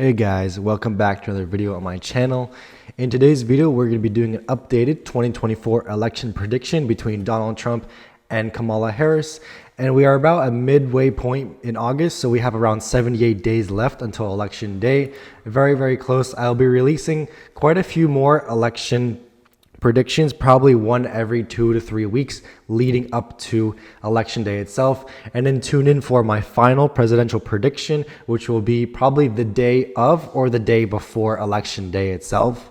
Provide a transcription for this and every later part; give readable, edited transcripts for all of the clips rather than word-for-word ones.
Hey guys, welcome back to another video on my channel. In today's video, we're going to be doing an updated 2024 election prediction between Donald Trump and Kamala Harris. And we are about a midway point in August, so we have around 78 days left until election day. Very, very close. I'll be releasing quite a few more election predictions, probably one every 2 to 3 weeks leading up to election day itself. And then tune in for my final presidential prediction, which will be probably the day of or the day before election day itself.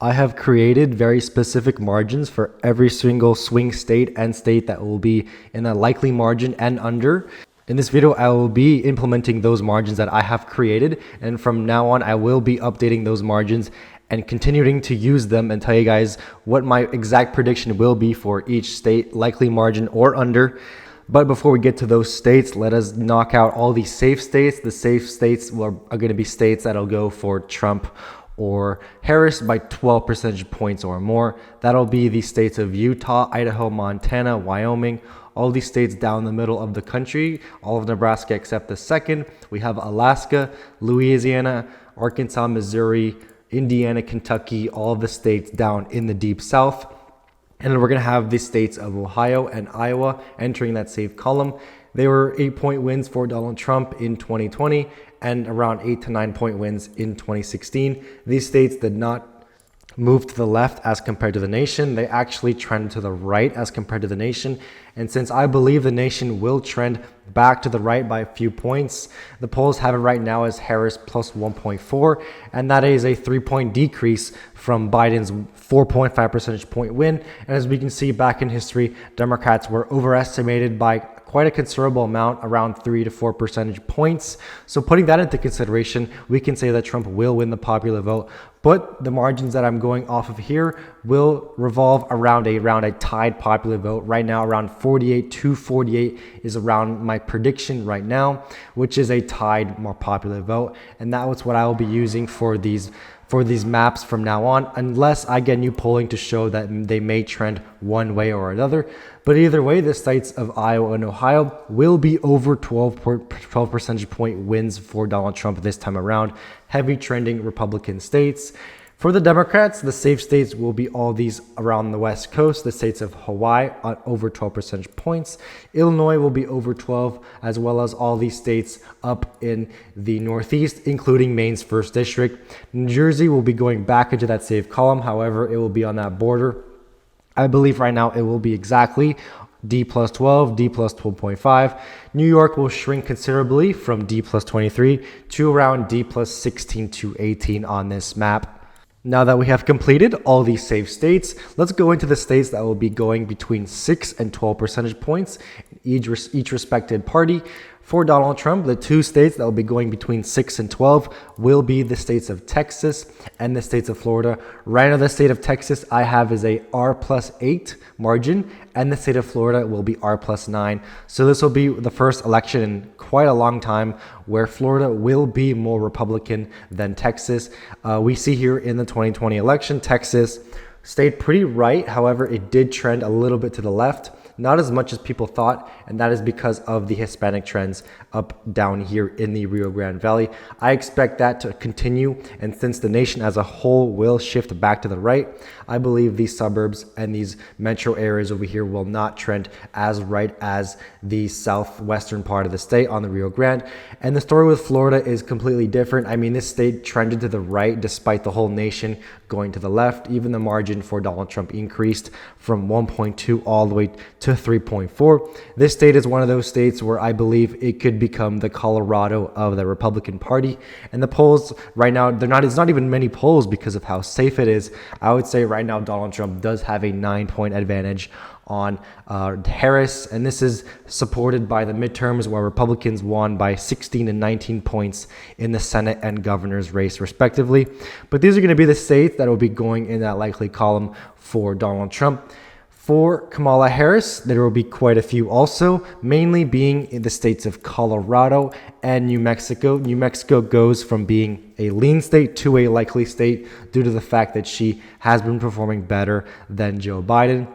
I have created very specific margins for every single swing state and state that will be in a likely margin and under. In this video, I will be implementing those margins that I have created, and from now on, I will be updating those margins and continuing to use them and tell you guys what my exact prediction will be for each state, likely margin or under. But before we get to those states, let us knock out all these safe states. The safe states are going to be states that'll go for Trump or Harris by 12 percentage points or more. That'll be the states of Utah, Idaho, Montana, Wyoming, all these states down the middle of the country, all of Nebraska except the second. We have Alaska, Louisiana, Arkansas, Missouri, Indiana, Kentucky, all of the states down in the deep south. And then we're going to have the states of Ohio and Iowa entering that safe column. They were 8-point wins for Donald Trump in 2020 and around 8 to 9-point wins in 2016. These states did not move to the left as compared to the nation. They actually trend to the right as compared to the nation. And since I believe the nation will trend back to the right by a few points, the polls have it right now as Harris plus 1.4, and that is a 3-point decrease from Biden's 4.5 percentage point win. And as we can see back in history, Democrats were overestimated by quite a considerable amount, around 3 to 4 percentage points. So putting that into consideration, we can say that Trump will win the popular vote. But the margins that I'm going off of here will revolve around a tied popular vote. Right now, around 48 to 48 is around my prediction right now, which is a tied more popular vote. And that was what I will be using for these maps from now on, unless I get new polling to show that they may trend one way or another. But either way, the states of Iowa and Ohio will be over 12 percentage point wins for Donald Trump this time around. Heavy trending Republican states. For the Democrats, the safe states will be all these around the West Coast, the states of Hawaii at over 12 percentage points. Illinois will be over 12, as well as all these states up in the Northeast, including Maine's 1st District. New Jersey will be going back into that safe column. However, it will be on that border. I believe right now it will be exactly D plus 12, D plus 12.5. New York will shrink considerably from D plus 23 to around D plus 16 to 18 on this map. Now that we have completed all these safe states, let's go into the states that will be going between 6 and 12 percentage points in each respected party. For Donald Trump, the two states that will be going between 6 and 12 will be the states of Texas and the states of Florida. Right now, the state of Texas I have is a R plus 8 margin, and the state of Florida will be R plus 9. So this will be the first election in quite a long time where Florida will be more Republican than Texas. We see here in the 2020 election, Texas stayed pretty right. However, it did trend a little bit to the left. Not as much as people thought, and that is because of the Hispanic trends up down here in the Rio Grande Valley. I expect that to continue, and since the nation as a whole will shift back to the right, I believe these suburbs and these metro areas over here will not trend as right as the southwestern part of the state on the Rio Grande. And the story with Florida is completely different. I mean, this state trended to the right despite the whole nation going to the left. Even the margin for Donald Trump increased from 1.2 all the way to 3.4. This state is one of those states where I believe it could become the Colorado of the Republican Party. And the polls right now, it's not even many polls because of how safe it is. I would say right now Donald Trump does have a 9-point advantage on Harris, and this is supported by the midterms where Republicans won by 16 and 19 points in the Senate and governor's race respectively. But these are going to be the states that will be going in that likely column for Donald Trump. For Kamala Harris, there will be quite a few also, mainly being in the states of Colorado and New Mexico. New Mexico goes from being a lean state to a likely state due to the fact that she has been performing better than Joe Biden.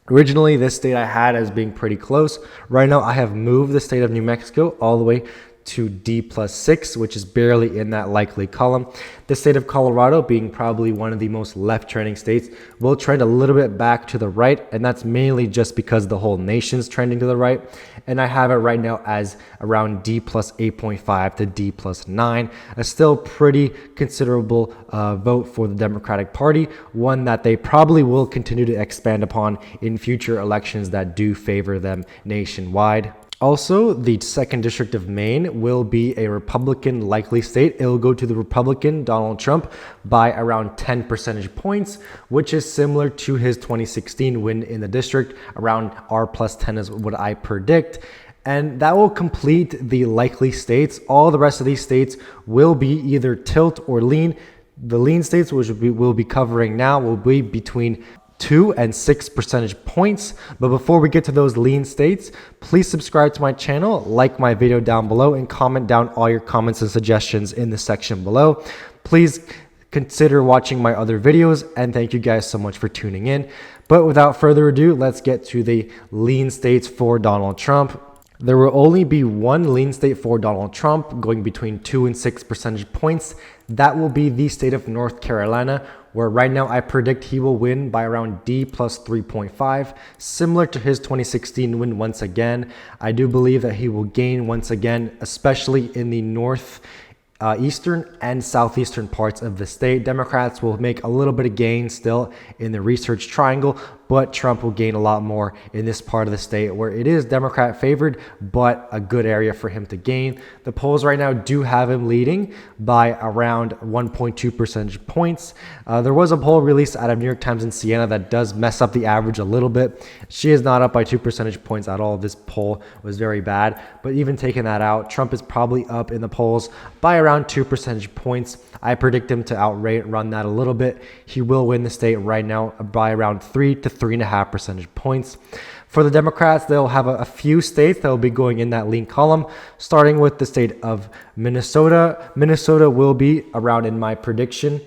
Originally, this state I had as being pretty close. Right now, I have moved the state of New Mexico all the way to D+6, which is barely in that likely column. The state of Colorado, being probably one of the most left trending states, will trend a little bit back to the right, and that's mainly just because the whole nation's trending to the right. And I have it right now as around D+8.5 to D+9, a still pretty considerable vote for the Democratic Party, one that they probably will continue to expand upon in future elections that do favor them nationwide. Also, the 2nd District of Maine will be a Republican likely state. It will go to the Republican Donald Trump by around 10 percentage points, which is similar to his 2016 win in the district. Around R+10 is what I predict. And that will complete the likely states. All the rest of these states will be either tilt or lean. The lean states, which we'll be covering now, will be between 2 and 6 percentage points. But before we get to those lean states, please subscribe to my channel, like my video down below, and comment down all your comments and suggestions in the section below. Please consider watching my other videos, and thank you guys so much for tuning in. But without further ado, let's get to the lean states for Donald Trump. There will only be one lean state for Donald Trump, going between 2 and 6 percentage points. That will be the state of North Carolina, where right now I predict he will win by around D+3.5, similar to his 2016 win once again. I do believe that he will gain once again, especially in the eastern and southeastern parts of the state. Democrats will make a little bit of gain still in the research triangle, but Trump will gain a lot more in this part of the state where it is Democrat favored, but a good area for him to gain. The polls right now do have him leading by around 1.2 percentage points. There was a poll released out of New York Times and Siena that does mess up the average a little bit. She is not up by 2 percentage points at all. This poll was very bad, but even taking that out, Trump is probably up in the polls by around 2 percentage points. I predict him to outrun that a little bit. He will win the state right now by around 3 to 3.5 percentage points. For the Democrats, they'll have a few states that will be going in that lean column, starting with the state of Minnesota. Minnesota will be around, in my prediction,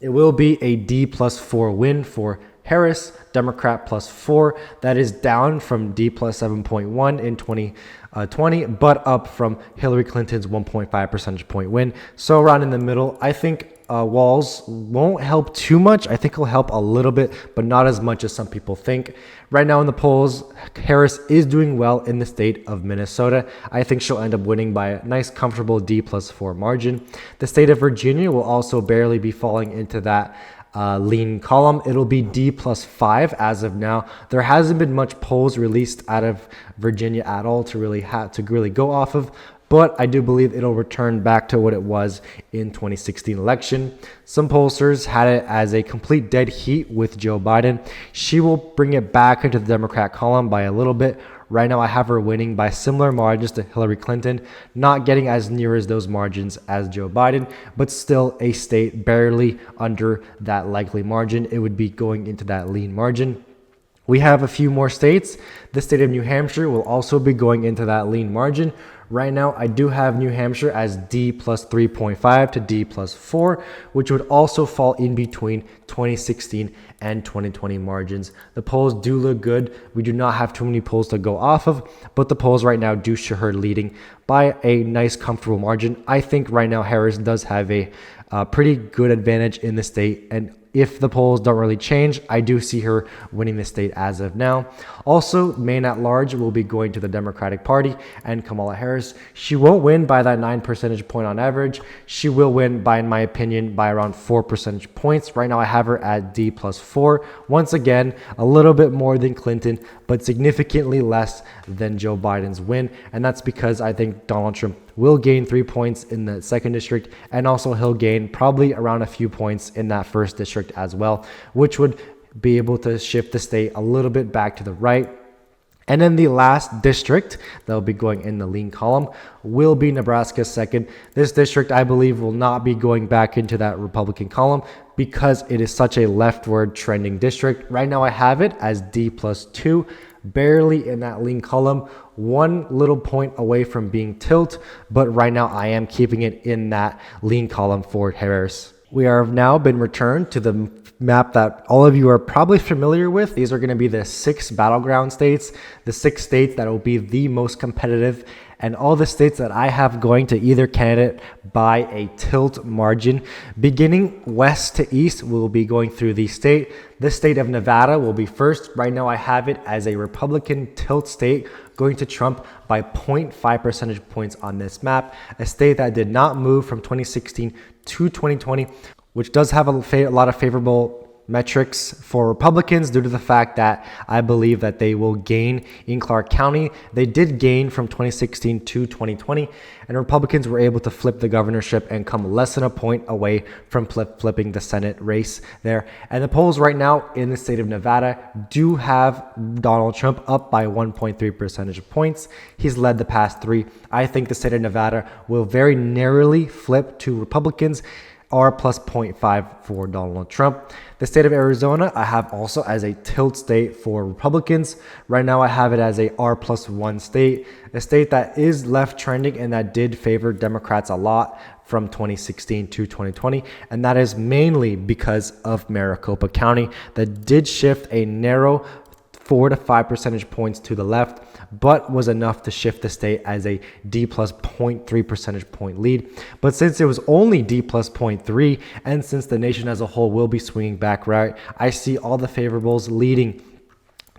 it will be a D+4 win for Harris, Democrat +4. That is down from D+7.1 in 2020, but up from Hillary Clinton's 1.5 percentage point win. So around in the middle. I think Walz won't help too much. I think he'll help a little bit, but not as much as some people think. Right now in the polls, Harris is doing well in the state of Minnesota. I think she'll end up winning by a nice, comfortable D+4 margin. The state of Virginia will also barely be falling into that lean column. It'll be D+5 as of now. There hasn't been much polls released out of Virginia at all to really go off of, but I do believe it'll return back to what it was in 2016 election. Some pollsters had it as a complete dead heat with Joe Biden. She will bring it back into the Democrat column by a little bit. Right now, I have her winning by similar margins to Hillary Clinton, not getting as near as those margins as Joe Biden, but still a state barely under that likely margin. It would be going into that lean margin. We have a few more states. The state of New Hampshire will also be going into that lean margin. Right now, I do have New Hampshire as D+3.5 to D+4, which would also fall in between 2016 and 2020 margins. The polls do look good. We do not have too many polls to go off of, but the polls right now do show her leading by a nice, comfortable margin. I think right now Harris does have a pretty good advantage in the state, and if the polls don't really change, I do see her winning the state as of now. Also, Maine at large will be going to the Democratic Party and Kamala Harris. She won't win by that 9 percentage point on average. She will win by, in my opinion, by around 4 percentage points. Right now, I have her at D+4. Once again, a little bit more than Clinton, but significantly less than Joe Biden's win. And that's because I think Donald Trump will gain 3 points in the 2nd district, and also he'll gain probably around a few points in that 1st district as well, which would be able to shift the state a little bit back to the right. And then the last district that will be going in the lean column will be Nebraska 2nd. This district, I believe, will not be going back into that Republican column because it is such a leftward trending district. Right now, I have it as D+2, barely in that lean column, one little point away from being tilt, but right now I am keeping it in that lean column for Harris. We have now been returned to the map that all of you are probably familiar with. These are going to be the 6 battleground states, the 6 states that will be the most competitive and all the states that I have going to either candidate by a tilt margin. Beginning west to east, we'll be going through the state. The state of Nevada will be first. Right now I have it as a Republican tilt state, going to Trump by 0.5 percentage points on this map. A state that did not move from 2016 to 2020, which does have a lot of favorable metrics for Republicans due to the fact that I believe that they will gain in Clark County. They did gain from 2016 to 2020, and Republicans were able to flip the governorship and come less than a point away from flipping the Senate race there. And the polls right now in the state of Nevada do have Donald Trump up by 1.3 percentage points. He's led the past three. I think the state of Nevada will very narrowly flip to Republicans, R plus 0.5 for Donald Trump. The state of Arizona, I have also as a tilt state for Republicans. Right now, I have it as a R plus 1 state, a state that is left trending and that did favor Democrats a lot from 2016 to 2020. And that is mainly because of Maricopa County that did shift a narrow 4 to 5 percentage points to the left, but was enough to shift the state as a D plus 0.3 percentage point lead. But since it was only D plus 0.3, and since the nation as a whole will be swinging back right, I see all the favorables leading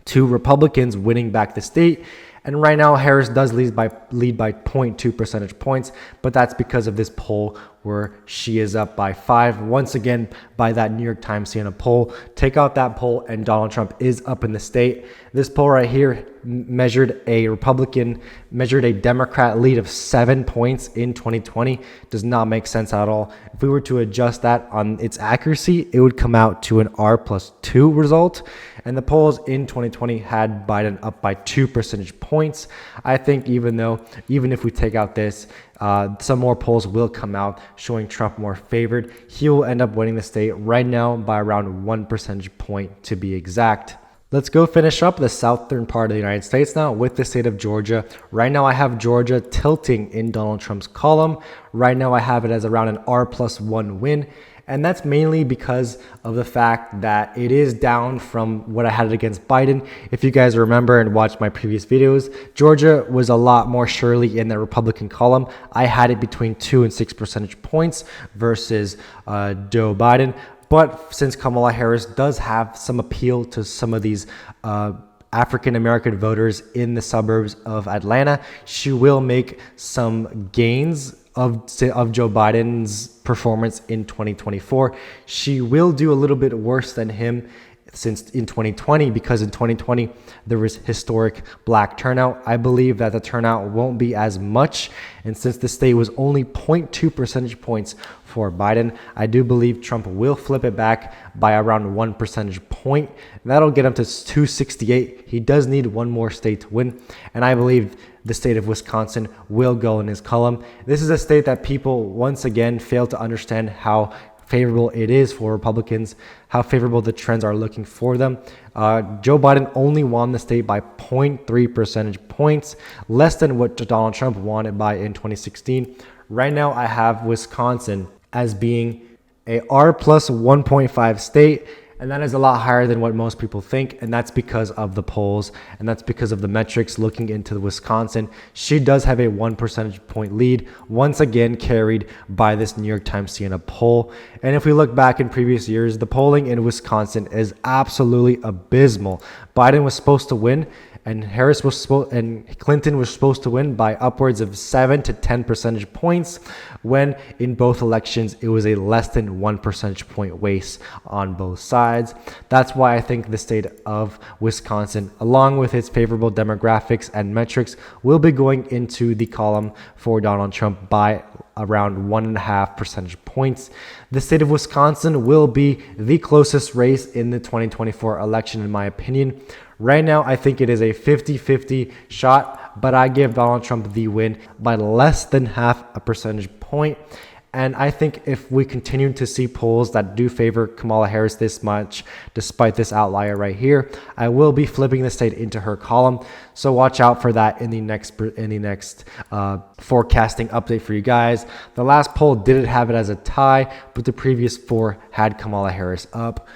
to Republicans winning back the state. And right now, Harris does lead by 0.2 percentage points, but that's because of this poll where she is up by 5. Once again, by that New York Times CNN poll. Take out that poll and Donald Trump is up in the state. This poll right here measured a Democrat lead of 7 points in 2020. Does not make sense at all. If we were to adjust that on its accuracy, it would come out to an R plus 2 result. And the polls in 2020 had Biden up by 2 percentage points. I think even if we take out this, some more polls will come out showing Trump more favored. He will end up winning the state right now by around 1 percentage point to be exact. Let's go finish up the southern part of the United States now with the state of Georgia. Right now I have Georgia tilting in Donald Trump's column. Right now I have it as around an R plus 1 win. And that's mainly because of the fact that it is down from what I had it against Biden. If you guys remember and watched my previous videos, Georgia was a lot more surely in the Republican column. I had it between 2 and 6 percentage points versus Joe Biden. But since Kamala Harris does have some appeal to some of these African-American voters in the suburbs of Atlanta, she will make some gains of Joe Biden's performance in 2024. She will do a little bit worse than him since in 2020, because in 2020 there was historic black turnout. I believe that the turnout won't be as much, and since the state was only 0.2 percentage points for Biden, I do believe Trump will flip it back by around 1 percentage point. That'll get him to 268. He does need one more state to win, and I believe the state of Wisconsin will go in his column. This is a state that people once again fail to understand how favorable it is for Republicans, how favorable the trends are looking for them. Joe Biden only won the state by 0.3 percentage points, less than what Donald Trump won it by in 2016. Right now, I have Wisconsin as being a R plus 1.5 state, and that is a lot higher than what most people think, and that's because of the polls, and that's because of the metrics looking into the Wisconsin. She does have a 1 percentage point lead, once again carried by this New York Times CNN poll. And if we look back in previous years, the polling in Wisconsin is absolutely abysmal. Biden was supposed to win, and Clinton was supposed to win by upwards of 7 to 10 percentage points, when in both elections it was a less than 1 percentage point waste on both sides. That's why I think the state of Wisconsin, along with its favorable demographics and metrics, will be going into the column for Donald Trump by around 1.5 percentage points. The state of Wisconsin will be the closest race in the 2024 election, in my opinion. Right now, I think it is a 50-50 shot, but I give Donald Trump the win by less than half a percentage point. And I think if we continue to see polls that do favor Kamala Harris this much, despite this outlier right here, I will be flipping the state into her column. So watch out for that in the next forecasting update for you guys. The last poll didn't have it as a tie, but the previous 4 had Kamala Harris up.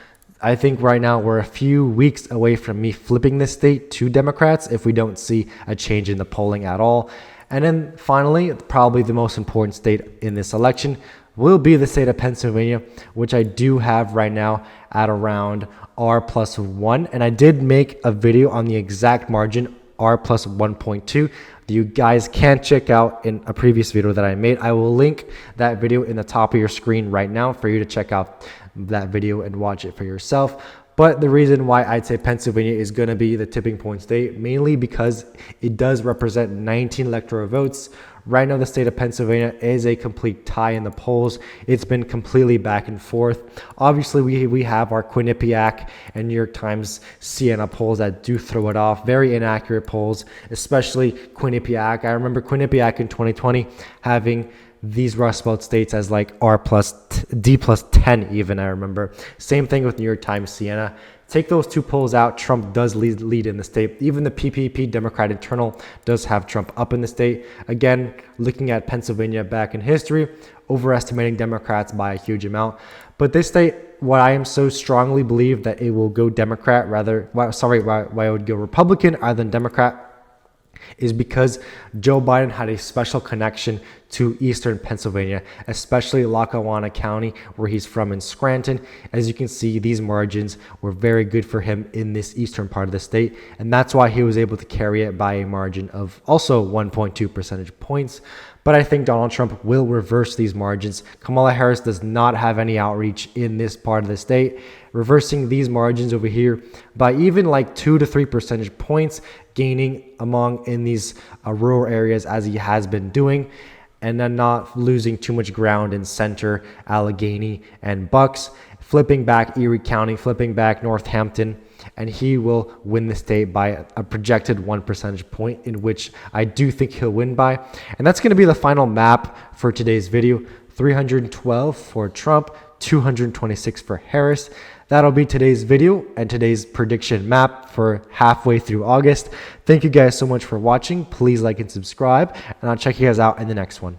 I think right now we're a few weeks away from me flipping this state to Democrats if we don't see a change in the polling at all. And then finally, probably the most important state in this election will be the state of Pennsylvania, which I do have right now at around R+1. And I did make a video on the exact margin, R+1.2, that you guys can check out in a previous video that I made. I will link that video in the top of your screen right now for you to check out that video and watch it for yourself. But the reason why I'd say Pennsylvania is going to be the tipping point state, mainly because it does represent 19 electoral votes. Right now, the state of Pennsylvania is a complete tie in the polls. It's been completely back and forth. Obviously, we have our Quinnipiac and New York Times Siena polls that do throw it off. Very inaccurate polls, especially Quinnipiac. I remember Quinnipiac in 2020 having these Rust Belt states as like D+10 even, I remember. Same thing with New York Times Siena. Take those two polls out, Trump does lead in the state. Even the PPP Democrat internal does have Trump up in the state. Again, looking at Pennsylvania back in history, overestimating Democrats by a huge amount. But this state, what I am so strongly believe that it will go Democrat why it would go Republican rather than Democrat, is because Joe Biden had a special connection to eastern Pennsylvania, especially Lackawanna County, where he's from in Scranton. As you can see, these margins were very good for him in this eastern part of the state, and that's why he was able to carry it by a margin of also 1.2 percentage points. But I think Donald Trump will reverse these margins. Kamala Harris does not have any outreach in this part of the state. Reversing these margins over here by even like 2 to 3 percentage points, gaining among in these rural areas as he has been doing, and then not losing too much ground in Center, Allegheny, and Bucks, flipping back Erie County, flipping back Northampton, and he will win the state by a projected 1 percentage point, in which I do think he'll win by. And that's going to be the final map for today's video. 312 for Trump, 226 for Harris. That'll be today's video and today's prediction map for halfway through August. Thank you guys so much for watching. Please like and subscribe, and I'll check you guys out in the next one.